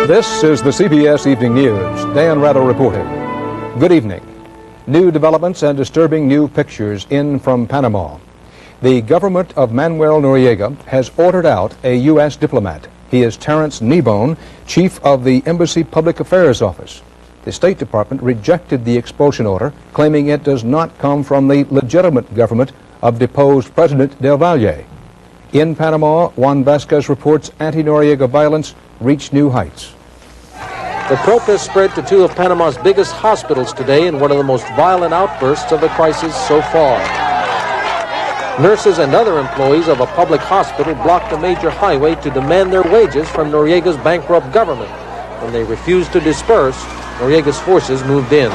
This is the CBS Evening News. Dan Ratto reporting. Good evening. New developments and disturbing new pictures in from Panama. The government of Manuel Noriega has ordered out a U.S. diplomat. He is Terrence Kneebone, chief of the Embassy Public Affairs Office. The State Department rejected the expulsion order, claiming it does not come from the legitimate government of deposed President Del Valle. In Panama, Juan Vasquez reports anti-Noriega violence reached new heights. The protest spread to two of Panama's biggest hospitals today in one of the most violent outbursts of the crisis so far. Nurses and other employees of a public hospital blocked a major highway to demand their wages from Noriega's bankrupt government. When they refused to disperse, Noriega's forces moved in.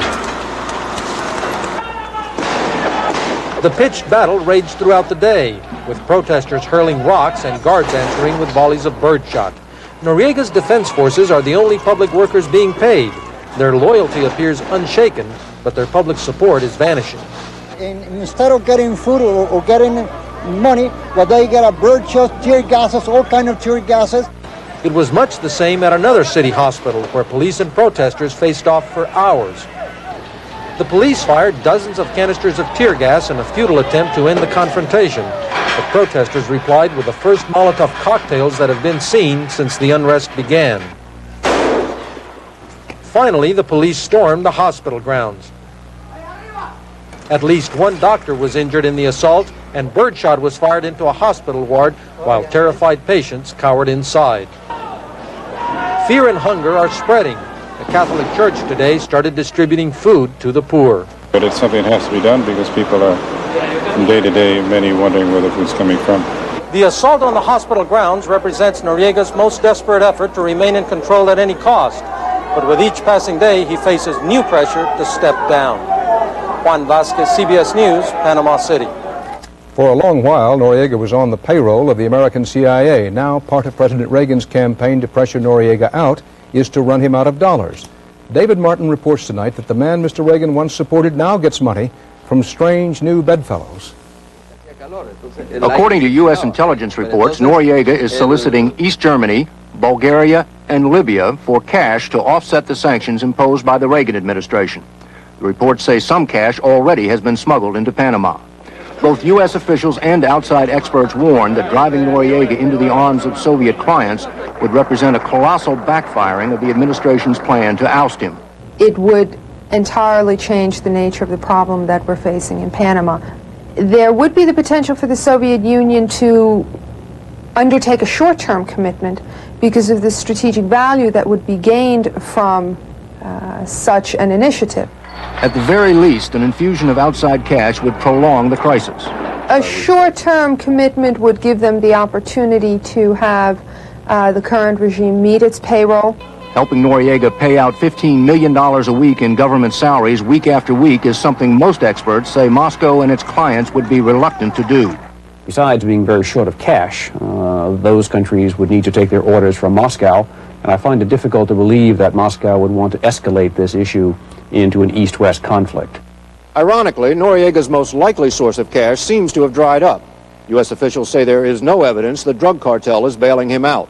The pitched battle raged throughout the day, with protesters hurling rocks and guards answering with volleys of birdshot. Noriega's defense forces are the only public workers being paid. Their loyalty appears unshaken, but their public support is vanishing. Instead of getting food or getting money, what they get are birdshot, tear gases, all kind of tear gases. It was much the same at another city hospital where police and protesters faced off for hours. The police fired dozens of canisters of tear gas in a futile attempt to end the confrontation. The protesters replied with the first Molotov cocktails that have been seen since the unrest began. Finally, the police stormed the hospital grounds. At least one doctor was injured in the assault, and birdshot was fired into a hospital ward while terrified patients cowered inside. Fear and hunger are spreading. The Catholic Church today started distributing food to the poor. But it's something that has to be done because people are, from day to day, many wondering where the food's coming from. The assault on the hospital grounds represents Noriega's most desperate effort to remain in control at any cost. But with each passing day, he faces new pressure to step down. Juan Vasquez, CBS News, Panama City. For a long while, Noriega was on the payroll of the American CIA. Now, part of President Reagan's campaign to pressure Noriega out is to run him out of dollars. David Martin reports tonight that the man Mr. Reagan once supported now gets money from strange new bedfellows. According to U.S. intelligence reports, Noriega is soliciting East Germany, Bulgaria, and Libya for cash to offset the sanctions imposed by the Reagan administration. The reports say some cash already has been smuggled into Panama. Both U.S. officials and outside experts warn that driving Noriega into the arms of Soviet clients would represent a colossal backfiring of the administration's plan to oust him. It would entirely change the nature of the problem that we're facing in Panama. There would be the potential for the Soviet Union to undertake a short-term commitment because of the strategic value that would be gained from such an initiative. At the very least, an infusion of outside cash would prolong the crisis. A short-term commitment would give them the opportunity to have the current regime meet its payroll. Helping Noriega pay out $15 million a week in government salaries week after week is something most experts say Moscow and its clients would be reluctant to do. Besides being very short of cash, those countries would need to take their orders from Moscow, and I find it difficult to believe that Moscow would want to escalate this issue into an East-West conflict. Ironically, Noriega's most likely source of cash seems to have dried up. U.S. officials say there is no evidence the drug cartel is bailing him out.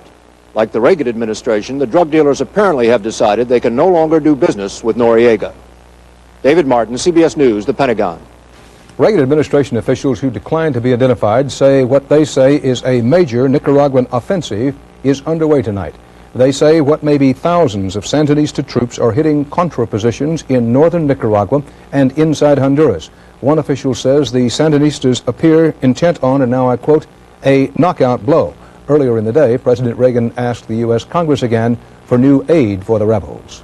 Like the Reagan administration, the drug dealers apparently have decided they can no longer do business with Noriega. David Martin, CBS News, the Pentagon. Reagan administration officials who declined to be identified say what they say is a major Nicaraguan offensive is underway tonight. They say what may be thousands of Sandinista troops are hitting Contra positions in northern Nicaragua and inside Honduras. One official says the Sandinistas appear intent on, and now I quote, a knockout blow. Earlier in the day, President Reagan asked the U.S. Congress again for new aid for the rebels.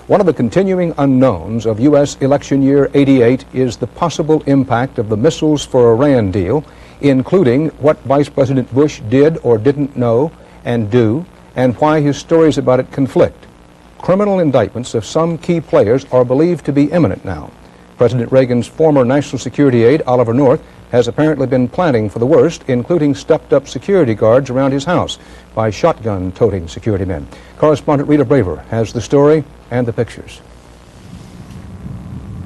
One of the continuing unknowns of U.S. election year 88 is the possible impact of the Missiles for Iran deal, including what Vice President Bush did or didn't know and do, and why his stories about it conflict. Criminal indictments of some key players are believed to be imminent now. President Reagan's former national security aide, Oliver North, has apparently been planning for the worst, including stepped-up security guards around his house by shotgun-toting security men. Correspondent Rita Braver has the story and the pictures.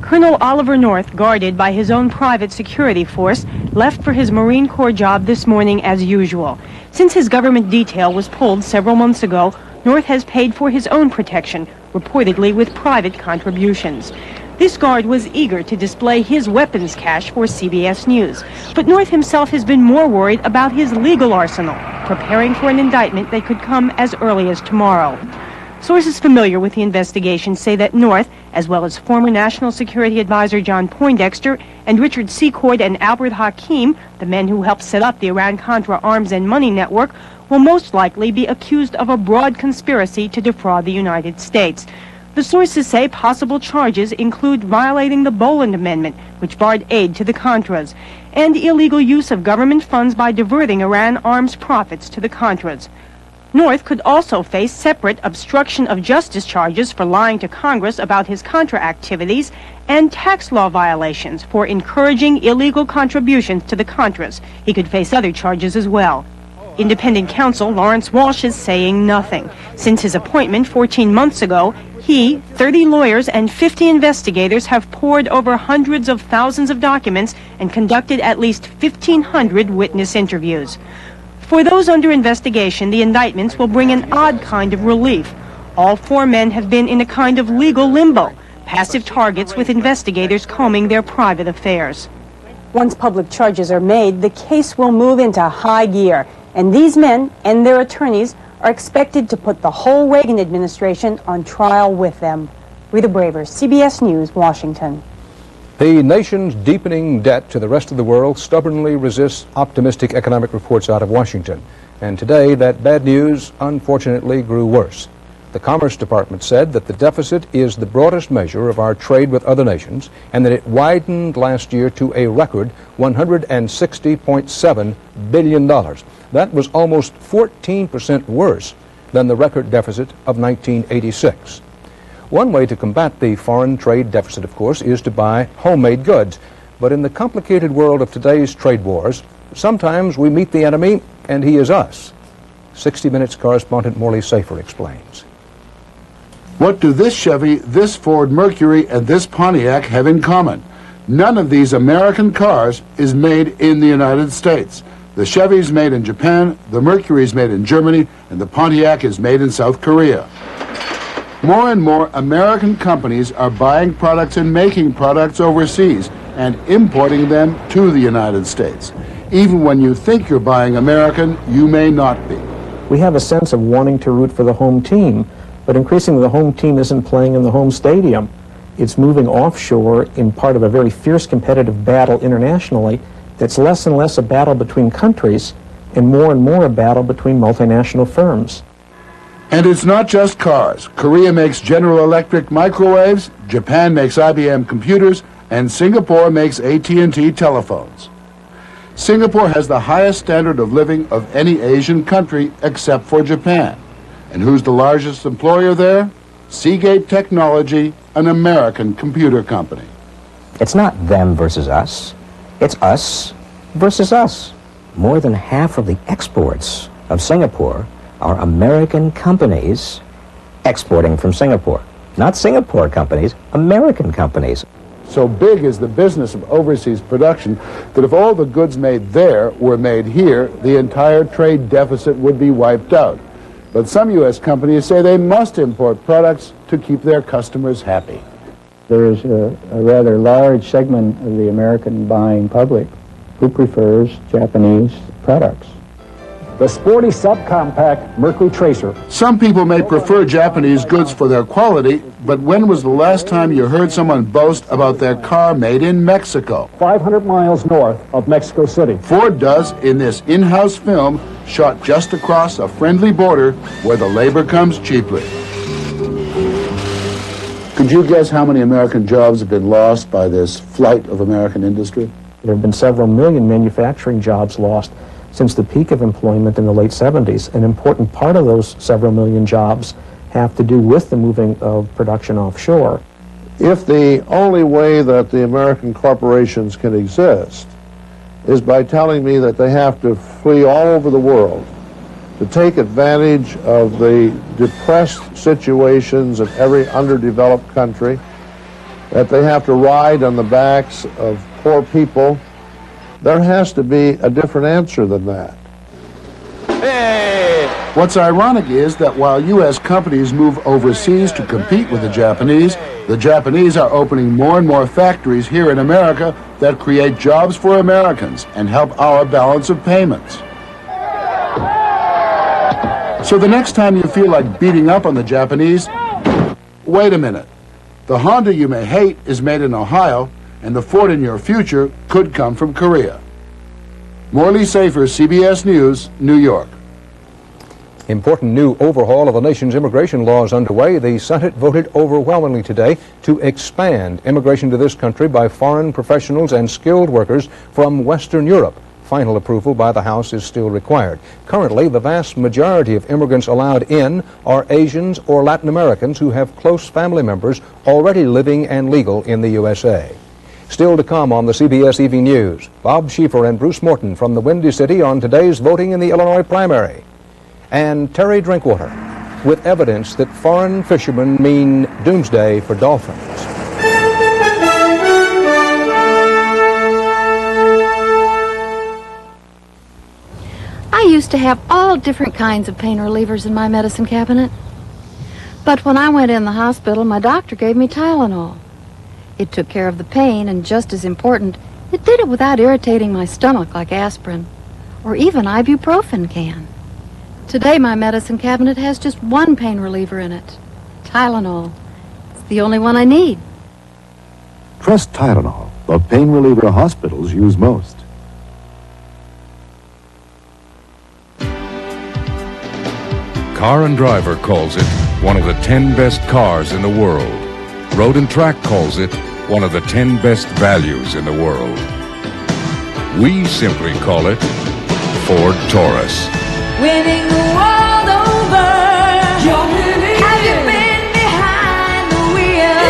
Colonel Oliver North, guarded by his own private security force, left for his Marine Corps job this morning as usual. Since his government detail was pulled several months ago, North has paid for his own protection, reportedly with private contributions. This guard was eager to display his weapons cache for CBS News, but North himself has been more worried about his legal arsenal, preparing for an indictment that could come as early as tomorrow. Sources familiar with the investigation say that North, as well as former National Security Advisor John Poindexter and Richard Secord and Albert Hakim, the men who helped set up the Iran-Contra arms and money network, will most likely be accused of a broad conspiracy to defraud the United States. The sources say possible charges include violating the Boland Amendment, which barred aid to the Contras, and illegal use of government funds by diverting Iran arms profits to the Contras. North could also face separate obstruction of justice charges for lying to Congress about his Contra activities and tax law violations for encouraging illegal contributions to the Contras. He could face other charges as well. Independent counsel Lawrence Walsh is saying nothing. Since his appointment 14 months ago, he, 30 lawyers, and 50 investigators have pored over hundreds of thousands of documents and conducted at least 1,500 witness interviews. For those under investigation, the indictments will bring an odd kind of relief. All 4 men have been in a kind of legal limbo, passive targets with investigators combing their private affairs. Once public charges are made, the case will move into high gear, and these men and their attorneys are expected to put the whole Reagan administration on trial with them. Rita Braver, CBS News, Washington. The nation's deepening debt to the rest of the world stubbornly resists optimistic economic reports out of Washington. And today, that bad news, unfortunately, grew worse. The Commerce Department said that the deficit is the broadest measure of our trade with other nations, and that it widened last year to a record $160.7 billion. That was almost 14% worse than the record deficit of 1986. One way to combat the foreign trade deficit, of course, is to buy homemade goods. But in the complicated world of today's trade wars, sometimes we meet the enemy, and he is us. 60 Minutes correspondent Morley Safer explains. What do this Chevy, this Ford Mercury, and this Pontiac have in common? None of these American cars is made in the United States. The Chevy's made in Japan, the Mercury's made in Germany, and the Pontiac is made in South Korea. More and more American companies are buying products and making products overseas and importing them to the United States. Even when you think you're buying American, you may not be. We have a sense of wanting to root for the home team, but increasingly the home team isn't playing in the home stadium. It's moving offshore in part of a very fierce competitive battle internationally that's less and less a battle between countries and more a battle between multinational firms. And it's not just cars. Korea makes General Electric microwaves, Japan makes IBM computers, and Singapore makes AT&T telephones. Singapore has the highest standard of living of any Asian country except for Japan. And who's the largest employer there? Seagate Technology, an American computer company. It's not them versus us. It's us versus us. More than half of the exports of Singapore are American companies exporting from Singapore. Not Singapore companies, American companies. So big is the business of overseas production that if all the goods made there were made here, the entire trade deficit would be wiped out. But some U.S. companies say they must import products to keep their customers happy. There's a rather large segment of the American buying public who prefers Japanese products. The sporty subcompact Mercury Tracer. Some people may prefer Japanese goods for their quality, but when was the last time you heard someone boast about their car made in Mexico? 500 miles north of Mexico City. Ford does in this in-house film shot just across a friendly border where the labor comes cheaply. Could you guess how many American jobs have been lost by this flight of American industry? There have been several million manufacturing jobs lost since the peak of employment in the late 70s. An important part of those several million jobs have to do with the moving of production offshore. If the only way that the American corporations can exist is by telling me that they have to flee all over the world to take advantage of the depressed situations of every underdeveloped country, that they have to ride on the backs of poor people, there has to be a different answer than that. Hey! What's ironic is that while U.S. companies move overseas to compete with the Japanese are opening more and more factories here in America that create jobs for Americans and help our balance of payments. So the next time you feel like beating up on the Japanese, wait a minute. The Honda you may hate is made in Ohio, and the Ford in your future could come from Korea. Morley Safer, CBS News, New York. Important new overhaul of the nation's immigration laws underway. The Senate voted overwhelmingly today to expand immigration to this country by foreign professionals and skilled workers from Western Europe. Final approval by the House is still required. Currently, the vast majority of immigrants allowed in are Asians or Latin Americans who have close family members already living and legal in the USA. Still to come on the CBS Evening News, Bob Schieffer and Bruce Morton from the Windy City on today's voting in the Illinois primary. And Terry Drinkwater with evidence that foreign fishermen mean doomsday for dolphins. I used to have all different kinds of pain relievers in my medicine cabinet. But when I went in the hospital, my doctor gave me Tylenol. It took care of the pain, and just as important, it did it without irritating my stomach like aspirin, or even ibuprofen can. Today, my medicine cabinet has just one pain reliever in it, Tylenol. It's the only one I need. Trust Tylenol, the pain reliever hospitals use most. Car and Driver calls it one of the 10 best cars in the world. Road and Track calls it one of the 10 best values in the world. We simply call it Ford Taurus. Winning the world over. You're winning. Have you been behind the wheel?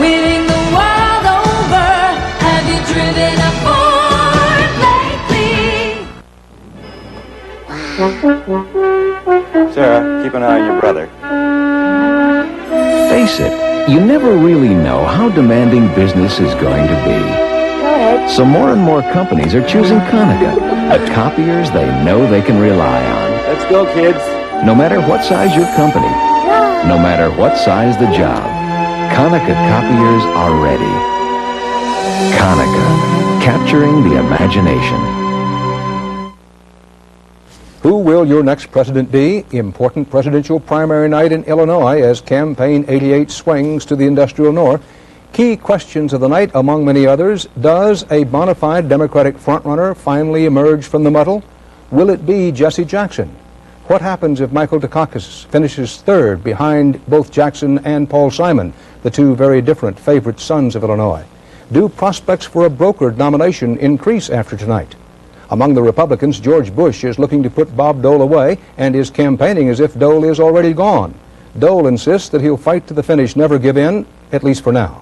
Winning the world over. Have you driven a Ford lately? Sarah, keep an eye on your brother. Face it, you never really know how demanding business is going to be. So more and more companies are choosing Konica, the copiers they know they can rely on. Let's go, kids. No matter what size your company, no matter what size the job, Konica copiers are ready. Konica, capturing the imagination. Who will your next president be? Important presidential primary night in Illinois as Campaign 88 swings to the industrial north. Key questions of the night, among many others: does a bona fide Democratic frontrunner finally emerge from the muddle? Will it be Jesse Jackson? What happens if Michael Dukakis finishes third behind both Jackson and Paul Simon, the two very different favorite sons of Illinois? Do prospects for a brokered nomination increase after tonight? Among the Republicans, George Bush is looking to put Bob Dole away and is campaigning as if Dole is already gone. Dole insists that he'll fight to the finish, never give in, at least for now.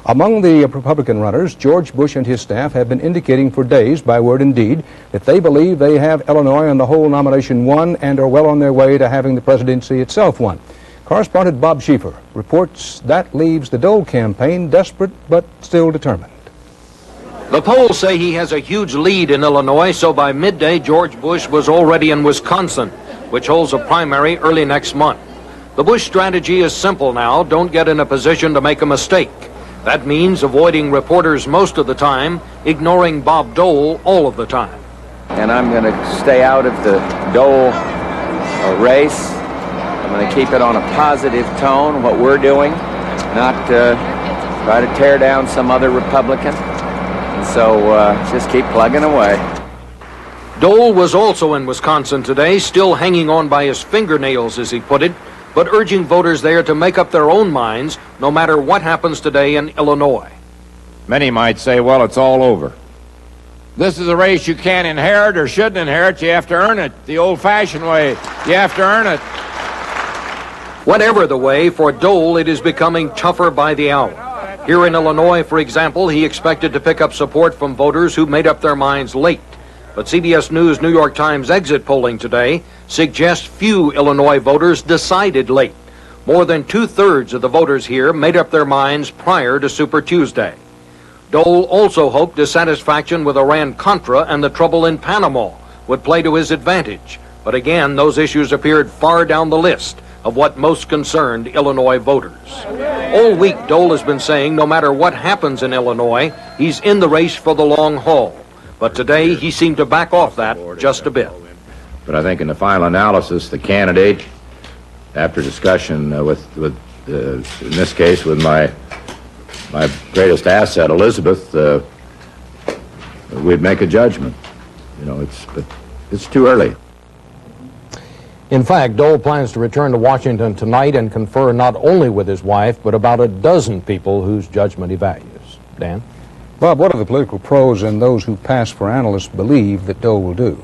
Among the Republican runners, George Bush and his staff have been indicating for days, by word and deed, that they believe they have Illinois on the whole nomination won and are well on their way to having the presidency itself won. Correspondent Bob Schieffer reports that leaves the Dole campaign desperate but still determined. The polls say he has a huge lead in Illinois, so by midday, George Bush was already in Wisconsin, which holds a primary early next month. The Bush strategy is simple now: don't get in a position to make a mistake. That means avoiding reporters most of the time, ignoring Bob Dole all of the time. And I'm going to stay out of the Dole race. I'm going to keep it on a positive tone, what we're doing, not try to tear down some other Republican. And so just keep plugging away. Dole was also in Wisconsin today, still hanging on by his fingernails, as he put it, but urging voters there to make up their own minds no matter what happens today in Illinois. Many might say, well, it's all over. This is a race you can't inherit or shouldn't inherit. You have to earn it the old-fashioned way. You have to earn it. Whatever the way, for Dole, it is becoming tougher by the hour. Here in Illinois, for example, he expected to pick up support from voters who made up their minds late. But CBS News New York Times exit polling today suggests few Illinois voters decided late. More than 2/3 of the voters here made up their minds prior to Super Tuesday. Dole also hoped dissatisfaction with Iran-Contra and the trouble in Panama would play to his advantage. But again, those issues appeared far down the list of what most concerned Illinois voters. All week, Dole has been saying no matter what happens in Illinois, he's in the race for the long haul. But today, he seemed to back off that just a bit. But I think in the final analysis, the candidate, after discussion in this case, with my greatest asset, Elizabeth, we'd make a judgment. You know, it's too early. In fact, Dole plans to return to Washington tonight and confer not only with his wife, but about a dozen people whose judgment he values. Dan? Bob, what do the political pros and those who pass for analysts believe that Dole will do?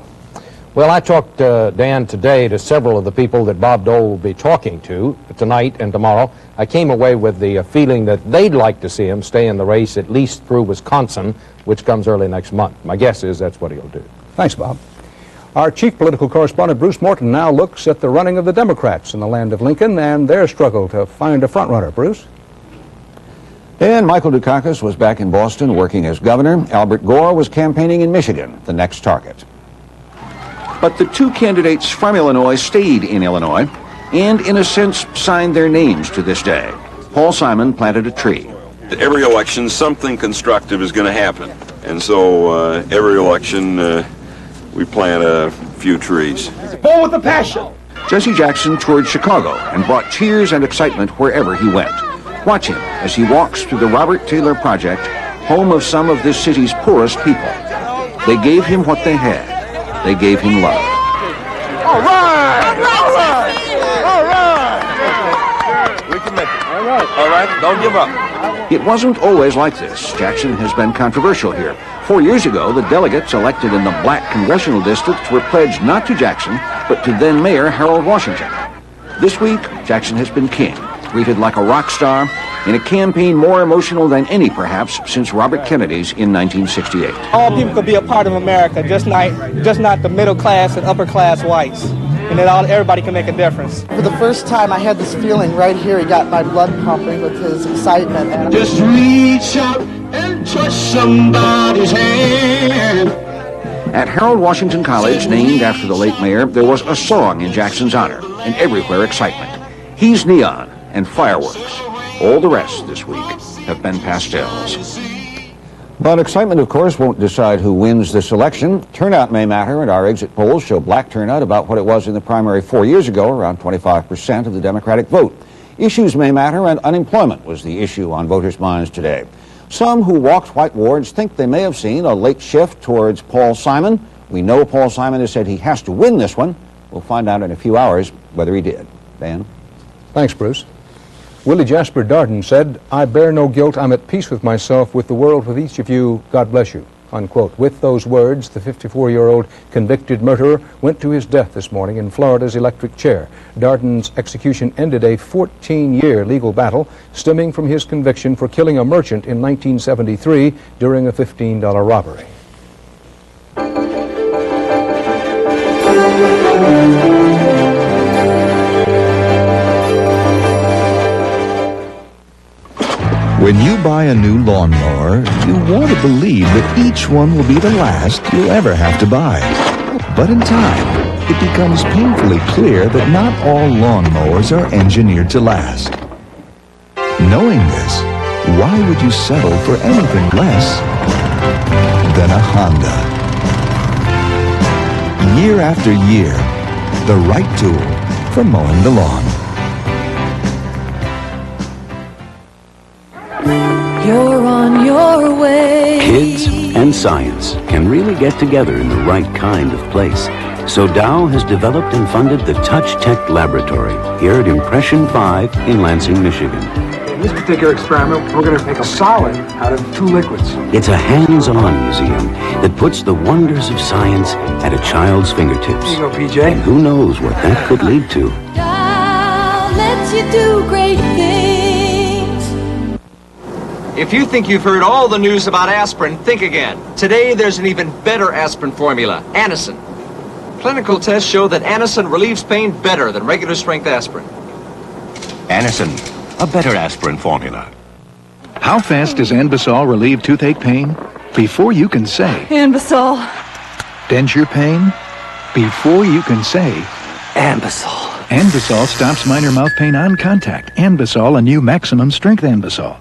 Well, I talked, Dan, today to several of the people that Bob Dole will be talking to tonight and tomorrow. I came away with the feeling that they'd like to see him stay in the race at least through Wisconsin, which comes early next month. My guess is that's what he'll do. Thanks, Bob. Our chief political correspondent, Bruce Morton, now looks at the running of the Democrats in the land of Lincoln and their struggle to find a front-runner. Bruce? And Michael Dukakis was back in Boston working as governor. Albert Gore was campaigning in Michigan, the next target. But the two candidates from Illinois stayed in Illinois and, in a sense, signed their names to this day. Paul Simon planted a tree. At every election, something constructive is going to happen. And so every election, we plant a few trees. Born with a passion. Jesse Jackson toured Chicago and brought cheers and excitement wherever he went. Watch him as he walks through the Robert Taylor Project, home of some of this city's poorest people. They gave him what they had. They gave him love. All right! All right! All right! We can make it. All right. All right, don't give up. It wasn't always like this. Jackson has been controversial here. 4 years ago, the delegates elected in the black congressional districts were pledged not to Jackson, but to then Mayor Harold Washington. This week, Jackson has been king, greeted like a rock star, in a campaign more emotional than any, perhaps, since Robert Kennedy's in 1968. All people could be a part of America, just not the middle class and upper class whites. And that everybody can make a difference. For the first time, I had this feeling right here. He got my blood pumping with his excitement. And just reach out and touch somebody's hand. At Harold Washington College, named after the late mayor, there was a song in Jackson's honor, and everywhere excitement. He's neon and fireworks. All the rest this week have been pastels. But excitement, of course, won't decide who wins this election. Turnout may matter, and our exit polls show black turnout about what it was in the primary 4 years ago, around 25% of the Democratic vote. Issues may matter, and unemployment was the issue on voters' minds today. Some who walked white wards think they may have seen a late shift towards Paul Simon. We know Paul Simon has said he has to win this one. We'll find out in a few hours whether he did. Dan? Thanks, Bruce. Willie Jasper Darden said, "I bear no guilt. I'm at peace with myself, with the world, with each of you. God bless you." Unquote. With those words, the 54-year-old convicted murderer went to his death this morning in Florida's electric chair. Darden's execution ended a 14-year legal battle stemming from his conviction for killing a merchant in 1973 during a $15 robbery. When you buy a new lawnmower, you want to believe that each one will be the last you'll ever have to buy. But in time, it becomes painfully clear that not all lawnmowers are engineered to last. Knowing this, why would you settle for anything less than a Honda? Year after year, the right tool for mowing the lawn. You're on your way. Kids and science can really get together in the right kind of place. So Dow has developed and funded the Touch Tech Laboratory here at Impression 5 in Lansing, Michigan. In this particular experiment, we're going to make a solid out of two liquids. It's a hands-on museum that puts the wonders of science at a child's fingertips. Here you go, PJ. And who knows what that could lead to. Dow lets you do great things. If you think you've heard all the news about aspirin, think again. Today, there's an even better aspirin formula, Anacin. Clinical tests show that Anacin relieves pain better than regular strength aspirin. Anacin, a better aspirin formula. How fast does Anbesol relieve toothache pain? Before you can say, Anbesol. denture pain, before you can say Ambisol. Anbesol stops minor mouth pain on contact. Anbesol, a new maximum strength Anbesol.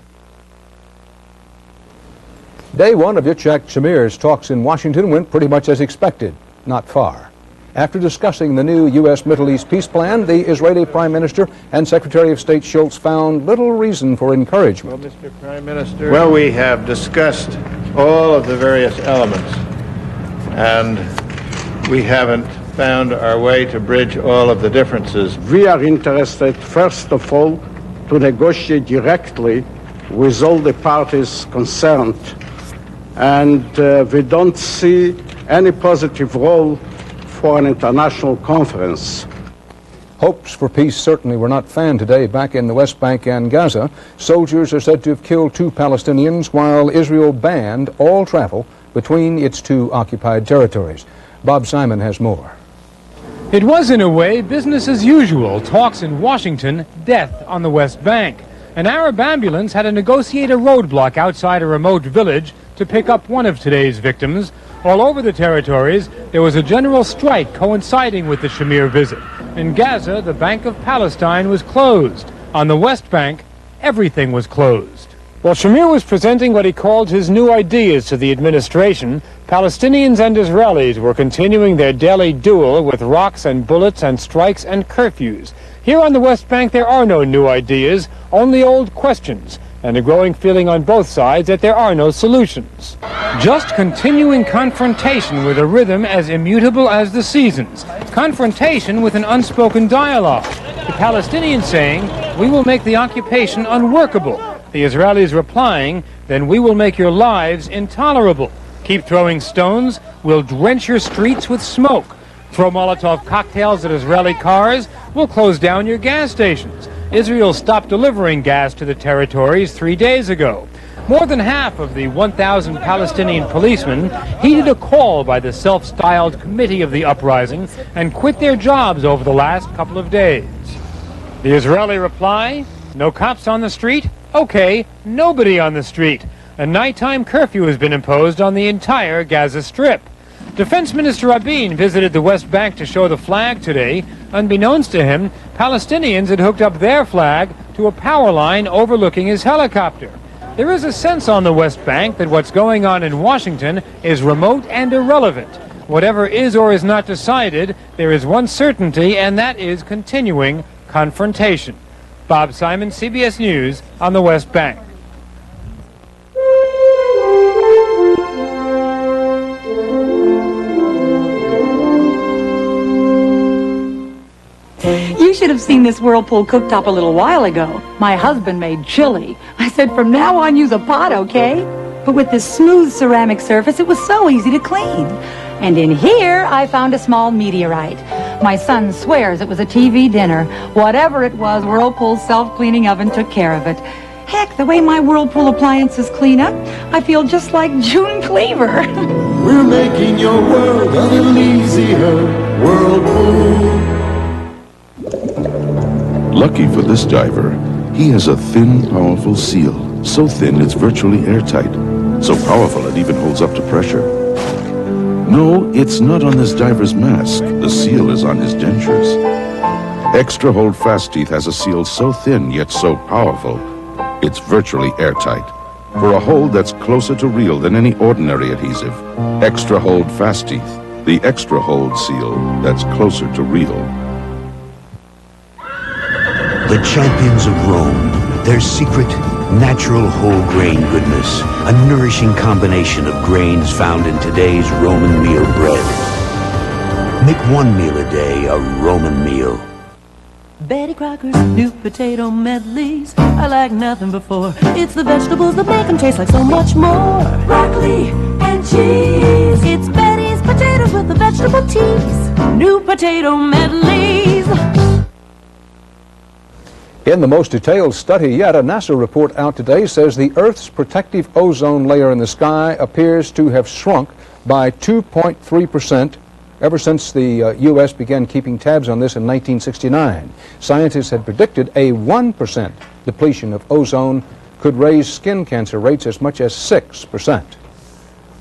Day one of Yitzhak Shamir's talks in Washington went pretty much as expected, not far. After discussing the new U.S. Middle East peace plan, the Israeli Prime Minister and Secretary of State Schultz found little reason for encouragement. Well, Mr. Prime Minister, well, we have discussed all of the various elements, and we haven't found our way to bridge all of the differences. We are interested, first of all, to negotiate directly with all the parties concerned, and we don't see any positive role for an international conference. Hopes for peace certainly were not fanned today back in the West Bank and Gaza. Soldiers are said to have killed 2 Palestinians while Israel banned all travel between its 2 occupied territories. Bob Simon has more. It was, in a way, business as usual. Talks in Washington, death on the West Bank. An Arab ambulance had to negotiate a roadblock outside a remote village to pick up one of today's victims. All over the territories, there was a general strike coinciding with the Shamir visit. In Gaza, the Bank of Palestine was closed. On the West Bank, everything was closed. While Shamir was presenting what he called his new ideas to the administration, Palestinians and Israelis were continuing their daily duel with rocks and bullets and strikes and curfews. Here on the West Bank, there are no new ideas, only old questions, and a growing feeling on both sides that there are no solutions. Just continuing confrontation with a rhythm as immutable as the seasons. Confrontation with an unspoken dialogue. The Palestinians saying, "We will make the occupation unworkable." The Israelis replying, "Then we will make your lives intolerable. Keep throwing stones, we'll drench your streets with smoke. Throw Molotov cocktails at Israeli cars, we'll close down your gas stations." Israel stopped delivering gas to the territories 3 days ago. More than half of the 1,000 Palestinian policemen heeded a call by the self-styled committee of the uprising and quit their jobs over the last couple of days. The Israeli reply, "No cops on the street? Okay, nobody on the street." A nighttime curfew has been imposed on the entire Gaza Strip. Defense Minister Rabin visited the West Bank to show the flag today. Unbeknownst to him, Palestinians had hooked up their flag to a power line overlooking his helicopter. There is a sense on the West Bank that what's going on in Washington is remote and irrelevant. Whatever is or is not decided, there is one certainty, and that is continuing confrontation. Bob Simon, CBS News on the West Bank. You should have seen this Whirlpool cooktop a little while ago. My husband made chili. I said, from now on, use a pot, okay? But with this smooth ceramic surface, it was so easy to clean. And in here, I found a small meteorite. My son swears it was a TV dinner. Whatever it was, Whirlpool's self-cleaning oven took care of it. Heck, the way my Whirlpool appliances clean up, I feel just like June Cleaver. We're making your world a little easier. Whirlpool. Lucky for this diver, he has a thin, powerful seal. So thin it's virtually airtight. So powerful it even holds up to pressure. No, it's not on this diver's mask. The seal is on his dentures. Extra Hold Fast Teeth has a seal so thin yet so powerful, it's virtually airtight. For a hold that's closer to real than any ordinary adhesive, Extra Hold Fast Teeth, the extra hold seal that's closer to real. The champions of Rome, their secret, natural whole grain goodness, a nourishing combination of grains found in today's Roman meal bread. Make one meal a day a Roman meal. Betty Crocker's new potato medleys are like nothing before. It's the vegetables that make them taste like so much more. Broccoli and cheese. It's Betty's potatoes with the vegetable teas. New potato medleys. In the most detailed study yet, a NASA report out today says the Earth's protective ozone layer in the sky appears to have shrunk by 2.3% ever since the U.S. began keeping tabs on this in 1969. Scientists had predicted a 1% depletion of ozone could raise skin cancer rates as much as 6%.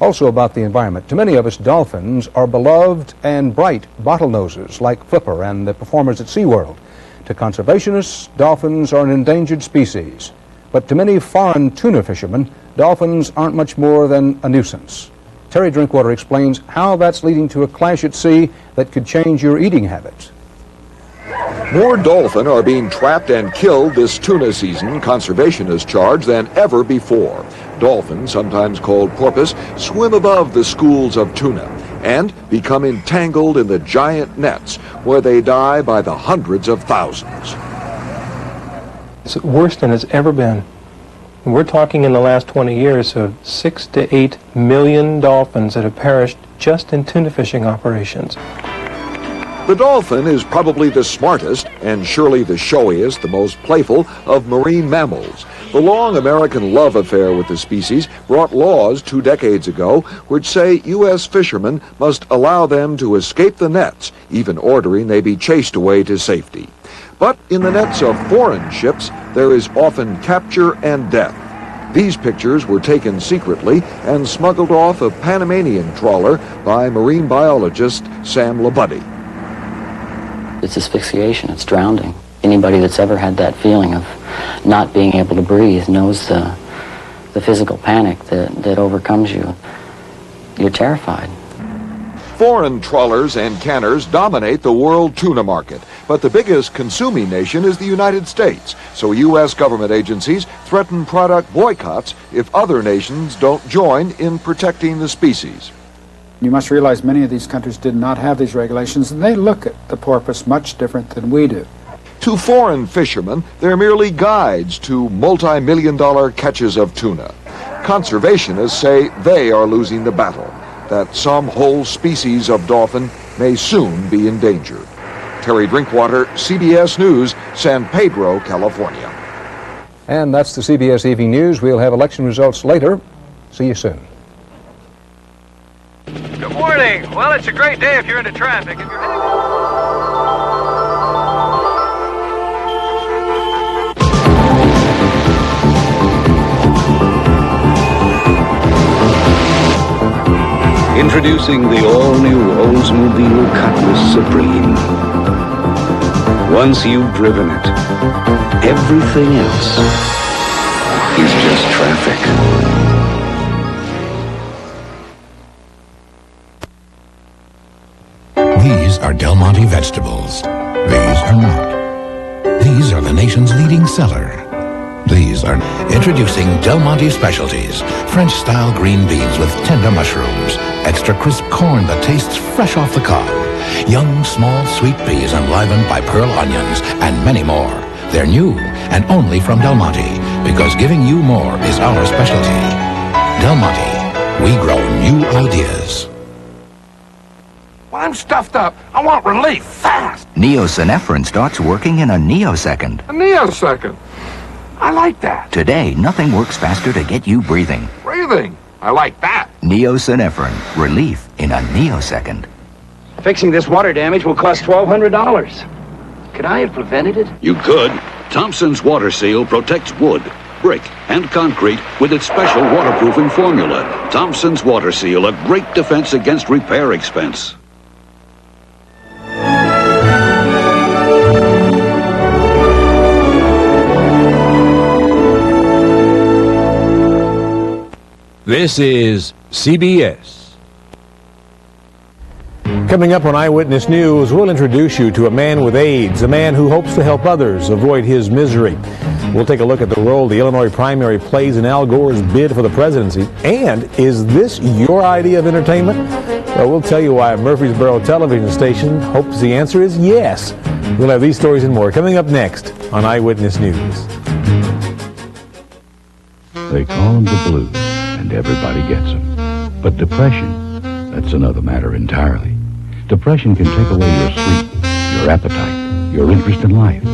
Also about the environment. To many of us, dolphins are beloved and bright bottlenoses like Flipper and the performers at SeaWorld. To conservationists, dolphins are an endangered species. But to many foreign tuna fishermen, dolphins aren't much more than a nuisance. Terry Drinkwater explains how that's leading to a clash at sea that could change your eating habits. More dolphin are being trapped and killed this tuna season, conservationists charge, than ever before. Dolphins, sometimes called porpoise, swim above the schools of tuna and become entangled in the giant nets, where they die by the hundreds of thousands. It's worse than it's ever been. We're talking in the last 20 years of 6 to 8 million dolphins that have perished just in tuna fishing operations. The dolphin is probably the smartest and surely the showiest, the most playful of marine mammals. The long American love affair with the species brought laws 2 decades ago which say U.S. fishermen must allow them to escape the nets, even ordering they be chased away to safety. But in the nets of foreign ships, there is often capture and death. These pictures were taken secretly and smuggled off a Panamanian trawler by marine biologist Sam Labuddy. It's asphyxiation, it's drowning. Anybody that's ever had that feeling of not being able to breathe knows the physical panic that overcomes you. You're terrified. Foreign trawlers and canners dominate the world tuna market, but the biggest consuming nation is the United States, so U.S. government agencies threaten product boycotts if other nations don't join in protecting the species. You must realize many of these countries did not have these regulations, and they look at the porpoise much different than we do. To foreign fishermen, they're merely guides to multi-million-dollar catches of tuna. Conservationists say they are losing the battle, that some whole species of dolphin may soon be endangered. Terry Drinkwater, CBS News, San Pedro, California. And that's the CBS Evening News. We'll have election results later. See you soon. Good morning. Well, it's a great day if you're into traffic. If you're Introducing the all-new Oldsmobile Cutlass Supreme. Once you've driven it, everything else is just traffic. These are Del Monte vegetables. These are not. These are the nation's leading seller. These are introducing Del Monte Specialties. French-style green beans with tender mushrooms. Extra crisp corn that tastes fresh off the cob. Young, small, sweet peas enlivened by pearl onions. And many more. They're new and only from Del Monte, because giving you more is our specialty. Del Monte. We grow new ideas. I'm stuffed up. I want relief fast. Neosynephrine starts working in a neosecond. A neosecond. I like that. Today, nothing works faster to get you breathing. Breathing. I like that. Neosynephrine. Relief in a neosecond. Fixing this water damage will cost $1,200. Could I have prevented it? You could. Thompson's Water Seal protects wood, brick, and concrete with its special waterproofing formula. Thompson's Water Seal, a great defense against repair expense. This is CBS. Coming up on Eyewitness News, we'll introduce you to a man with AIDS, a man who hopes to help others avoid his misery. We'll take a look at the role the Illinois primary plays in Al Gore's bid for the presidency. And is this your idea of entertainment? Well, we'll tell you why a Murfreesboro television station hopes the answer is yes. We'll have these stories and more coming up next on Eyewitness News. They call them the blues, and everybody gets them. But depression, that's another matter entirely. Depression can take away your sleep, your appetite, your interest in life.